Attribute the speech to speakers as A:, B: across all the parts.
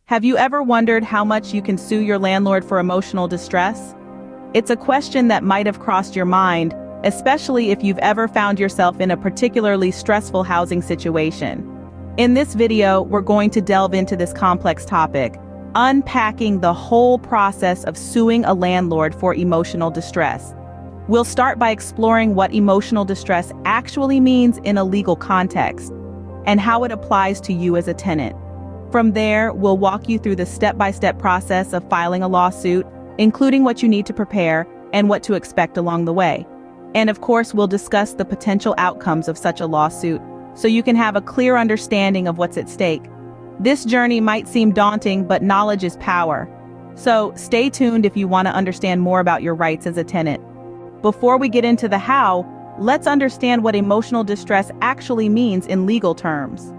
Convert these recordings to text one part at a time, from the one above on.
A: Have you ever wondered how much you can sue your landlord for emotional distress? It's a question that might have crossed your mind, especially if you've ever found yourself in a particularly stressful housing situation. In this video, we're going to delve into this complex topic, unpacking the whole process of suing a landlord for emotional distress. We'll start by exploring what emotional distress actually means in a legal context, and how it applies to you as a tenant. From there, we'll walk you through the step-by-step process of filing a lawsuit, including what you need to prepare and what to expect along the way. And of course, we'll discuss the potential outcomes of such a lawsuit, so you can have a clear understanding of what's at stake. This journey might seem daunting, but knowledge is power. So stay tuned if you want to understand more about your rights as a tenant. Before we get into the how, let's understand what emotional distress actually means in legal terms.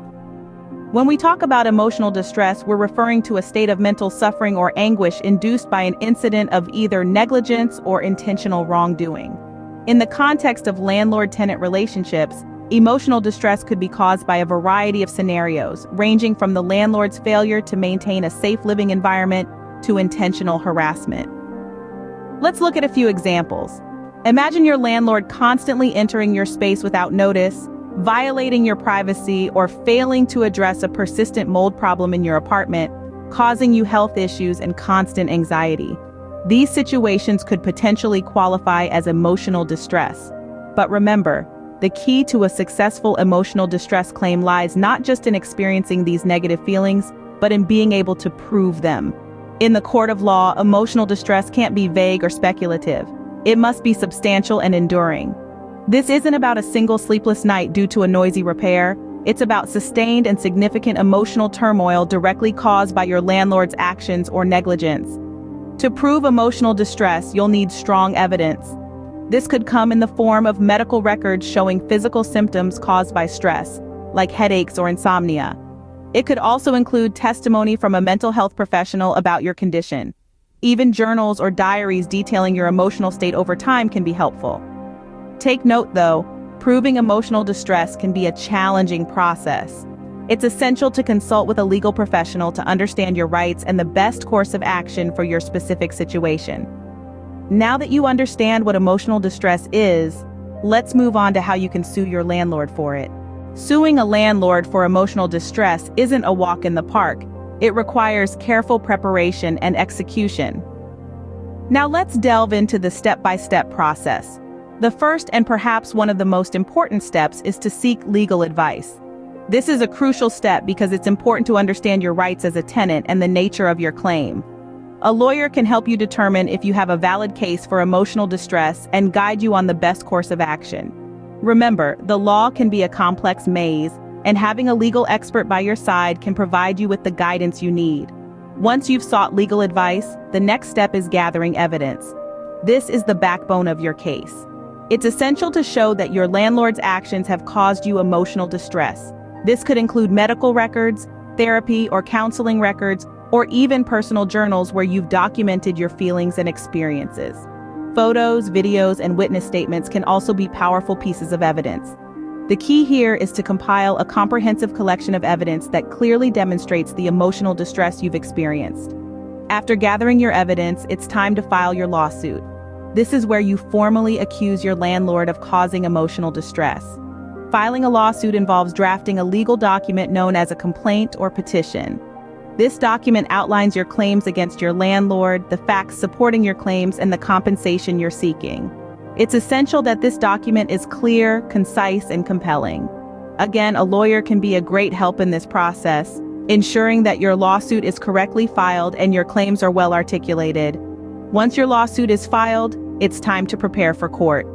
A: When we talk about emotional distress, we're referring to a state of mental suffering or anguish induced by an incident of either negligence or intentional wrongdoing. In the context of landlord-tenant relationships, emotional distress could be caused by a variety of scenarios, ranging from the landlord's failure to maintain a safe living environment to intentional harassment. Let's look at a few examples. Imagine your landlord constantly entering your space without notice, violating your privacy, or failing to address a persistent mold problem in your apartment, causing you health issues and constant anxiety. These situations could potentially qualify as emotional distress. But remember, the key to a successful emotional distress claim lies not just in experiencing these negative feelings, but in being able to prove them. In the court of law, emotional distress can't be vague or speculative. It must be substantial and enduring. This isn't about a single sleepless night due to a noisy repair. It's about sustained and significant emotional turmoil directly caused by your landlord's actions or negligence. To prove emotional distress, you'll need strong evidence. This could come in the form of medical records showing physical symptoms caused by stress, like headaches or insomnia. It could also include testimony from a mental health professional about your condition. Even journals or diaries detailing your emotional state over time can be helpful. Take note, though, proving emotional distress can be a challenging process. It's essential to consult with a legal professional to understand your rights and the best course of action for your specific situation. Now that you understand what emotional distress is, let's move on to how you can sue your landlord for it. Suing a landlord for emotional distress isn't a walk in the park. It requires careful preparation and execution. Now let's delve into the step-by-step process. The first and perhaps one of the most important steps is to seek legal advice. This is a crucial step because it's important to understand your rights as a tenant and the nature of your claim. A lawyer can help you determine if you have a valid case for emotional distress and guide you on the best course of action. Remember, the law can be a complex maze, and having a legal expert by your side can provide you with the guidance you need. Once you've sought legal advice, the next step is gathering evidence. This is the backbone of your case. It's essential to show that your landlord's actions have caused you emotional distress. This could include medical records, therapy or counseling records, or even personal journals where you've documented your feelings and experiences. Photos, videos, and witness statements can also be powerful pieces of evidence. The key here is to compile a comprehensive collection of evidence that clearly demonstrates the emotional distress you've experienced. After gathering your evidence, it's time to file your lawsuit. This is where you formally accuse your landlord of causing emotional distress. Filing a lawsuit involves drafting a legal document known as a complaint or petition. This document outlines your claims against your landlord, the facts supporting your claims, and the compensation you're seeking. It's essential that this document is clear, concise, and compelling. Again, a lawyer can be a great help in this process, ensuring that your lawsuit is correctly filed and your claims are well articulated. Once your lawsuit is filed, it's time to prepare for court.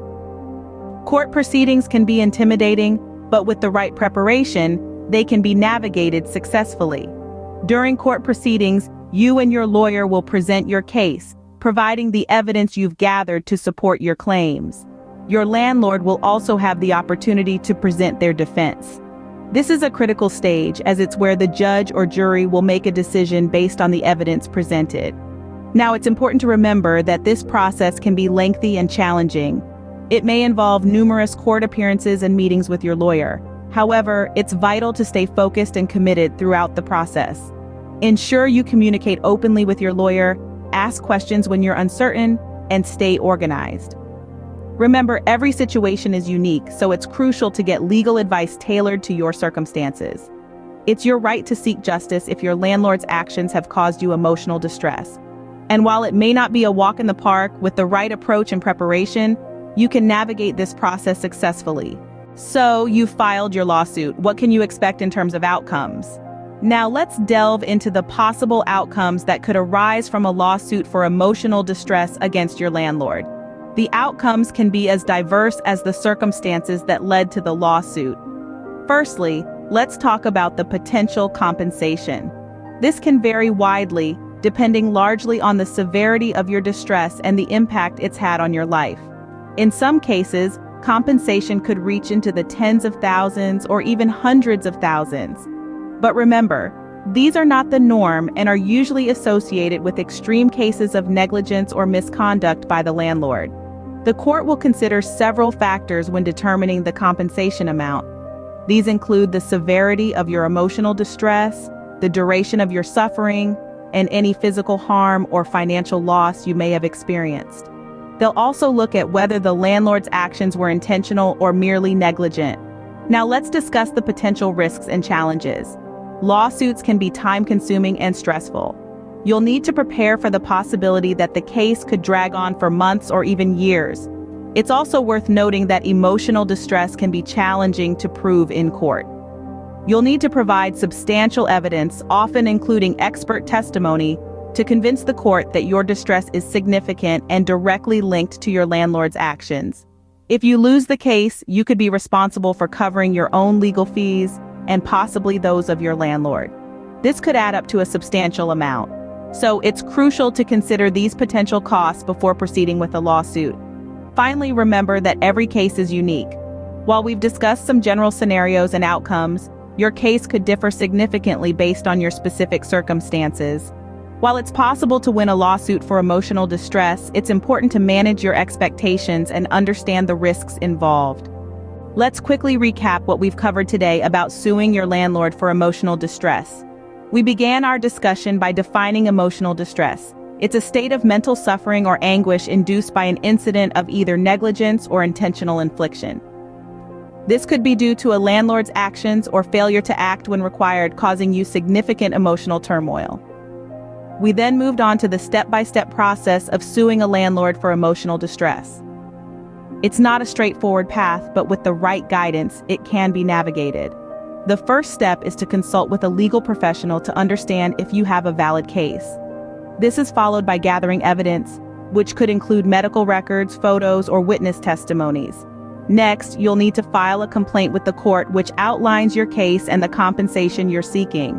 A: Court proceedings can be intimidating, but with the right preparation, they can be navigated successfully. During court proceedings, you and your lawyer will present your case, providing the evidence you've gathered to support your claims. Your landlord will also have the opportunity to present their defense. This is a critical stage, as it's where the judge or jury will make a decision based on the evidence presented. Now, it's important to remember that this process can be lengthy and challenging. It may involve numerous court appearances and meetings with your lawyer. However, it's vital to stay focused and committed throughout the process. Ensure you communicate openly with your lawyer, ask questions when you're uncertain, and stay organized. Remember, every situation is unique, so it's crucial to get legal advice tailored to your circumstances. It's your right to seek justice if your landlord's actions have caused you emotional distress. And while it may not be a walk in the park, with the right approach and preparation, you can navigate this process successfully. So, you've filed your lawsuit. What can you expect in terms of outcomes? Now let's delve into the possible outcomes that could arise from a lawsuit for emotional distress against your landlord. The outcomes can be as diverse as the circumstances that led to the lawsuit. Firstly, let's talk about the potential compensation. This can vary widely, depending largely on the severity of your distress and the impact it's had on your life. In some cases, compensation could reach into the tens of thousands or even hundreds of thousands. But remember, these are not the norm and are usually associated with extreme cases of negligence or misconduct by the landlord. The court will consider several factors when determining the compensation amount. These include the severity of your emotional distress, the duration of your suffering, and any physical harm or financial loss you may have experienced. They'll also look at whether the landlord's actions were intentional or merely negligent. Now let's discuss the potential risks and challenges. Lawsuits can be time-consuming and stressful. You'll need to prepare for the possibility that the case could drag on for months or even years. It's also worth noting that emotional distress can be challenging to prove in court. You'll need to provide substantial evidence, often including expert testimony, to convince the court that your distress is significant and directly linked to your landlord's actions. If you lose the case, you could be responsible for covering your own legal fees and possibly those of your landlord. This could add up to a substantial amount. So it's crucial to consider these potential costs before proceeding with a lawsuit. Finally, remember that every case is unique. While we've discussed some general scenarios and outcomes, your case could differ significantly based on your specific circumstances. While it's possible to win a lawsuit for emotional distress, it's important to manage your expectations and understand the risks involved. Let's quickly recap what we've covered today about suing your landlord for emotional distress. We began our discussion by defining emotional distress. It's a state of mental suffering or anguish induced by an incident of either negligence or intentional infliction. This could be due to a landlord's actions or failure to act when required, causing you significant emotional turmoil. We then moved on to the step-by-step process of suing a landlord for emotional distress. It's not a straightforward path, but with the right guidance, it can be navigated. The first step is to consult with a legal professional to understand if you have a valid case. This is followed by gathering evidence, which could include medical records, photos, or witness testimonies. Next, you'll need to file a complaint with the court which outlines your case and the compensation you're seeking.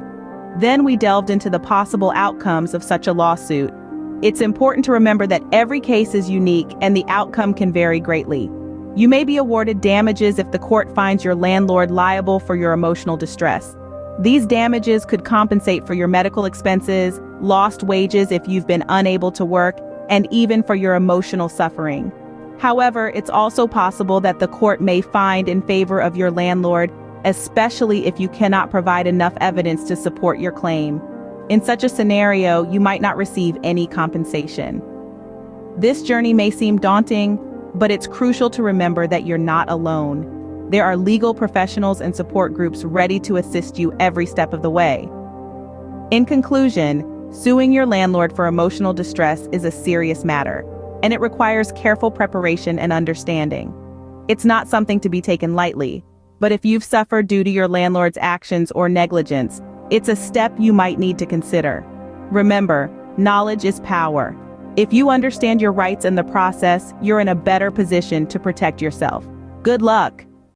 A: Then we delved into the possible outcomes of such a lawsuit. It's important to remember that every case is unique and the outcome can vary greatly. You may be awarded damages if the court finds your landlord liable for your emotional distress. These damages could compensate for your medical expenses, lost wages if you've been unable to work, and even for your emotional suffering. However, it's also possible that the court may find in favor of your landlord, especially if you cannot provide enough evidence to support your claim. In such a scenario, you might not receive any compensation. This journey may seem daunting, but it's crucial to remember that you're not alone. There are legal professionals and support groups ready to assist you every step of the way. In conclusion, suing your landlord for emotional distress is a serious matter, and it requires careful preparation and understanding. It's not something to be taken lightly, but if you've suffered due to your landlord's actions or negligence, it's a step you might need to consider. Remember, knowledge is power. If you understand your rights in the process, you're in a better position to protect yourself. Good luck!